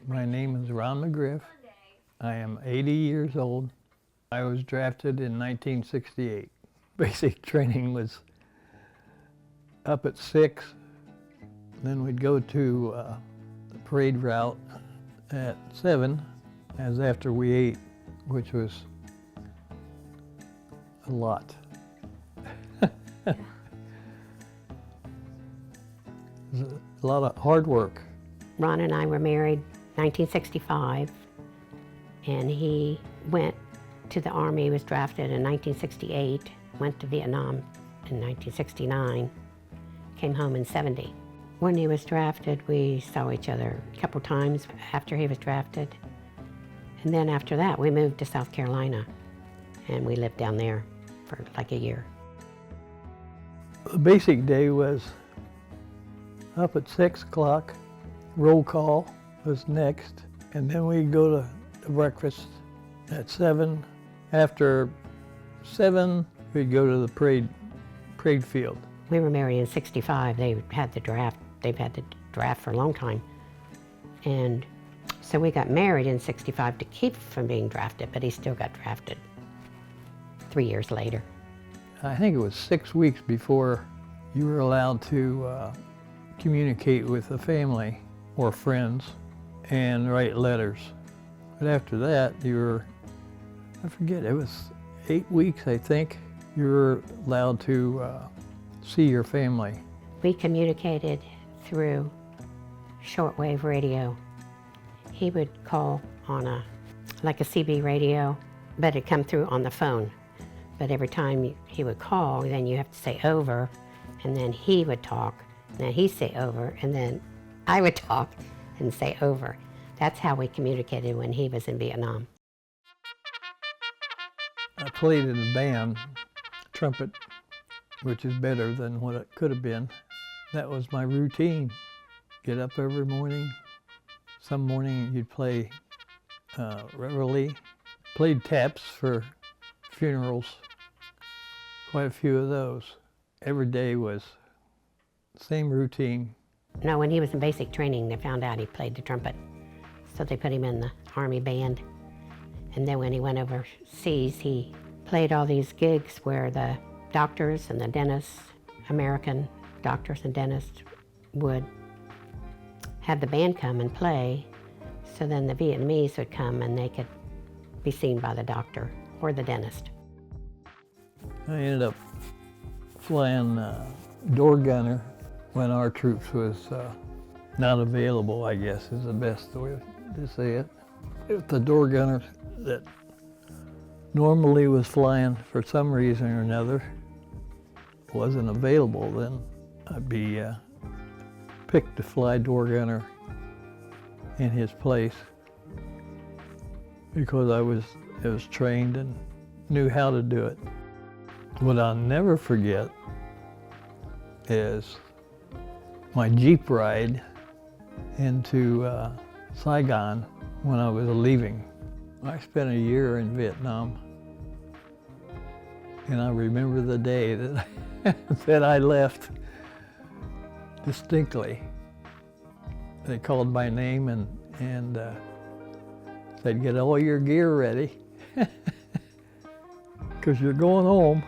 My name is Ron McGriff. I am 80 years old. I was drafted in 1968. Basic training was up at 6. Then we'd go to the parade route at 7, as after we ate, which was a lot. It was a lot of hard work. Ron and I were married 1965, and he went to the Army. He was drafted in 1968, went to Vietnam in 1969, came home in 70. When he was drafted, we saw each other a couple times after he was drafted. And then after that, we moved to South Carolina, and we lived down there for like a year. The basic day was up at 6 o'clock, roll call was next, and then we'd go to breakfast at 7. After 7, we'd go to the parade field. We were married in 65. They've had the draft for a long time. And so we got married in 65 to keep from being drafted, but he still got drafted 3 years later. I think it was 6 weeks before you were allowed to communicate with the family or friends and write letters. But after that, I forget, it was 8 weeks, I think, you were allowed to see your family. We communicated through shortwave radio. He would call on like a CB radio, but it'd come through on the phone. But every time he would call, then you have to say over, and then he would talk, and then he'd say over, and then I would talk and say over. That's how we communicated when he was in Vietnam. I played in a band, trumpet, which is better than what it could have been. That was my routine. Get up every morning. Some morning you'd play reveille. Played taps for funerals, quite a few of those. Every day was the same routine. No, when he was in basic training, they found out he played the trumpet. So they put him in the Army band. And then when he went overseas, he played all these gigs where the doctors and the dentists, American doctors and dentists, would have the band come and play. So then the Vietnamese would come and they could be seen by the doctor or the dentist. I ended up flying door gunner when our troops was not available, I guess is the best way to say it. If the door gunner that normally was flying for some reason or another wasn't available, then I'd be picked to fly door gunner in his place because I was trained and knew how to do it. What I'll never forget is my Jeep ride into Saigon when I was leaving. I spent a year in Vietnam, and I remember the day that that I left distinctly. They called my name and said, "Get all your gear ready, because you're going home."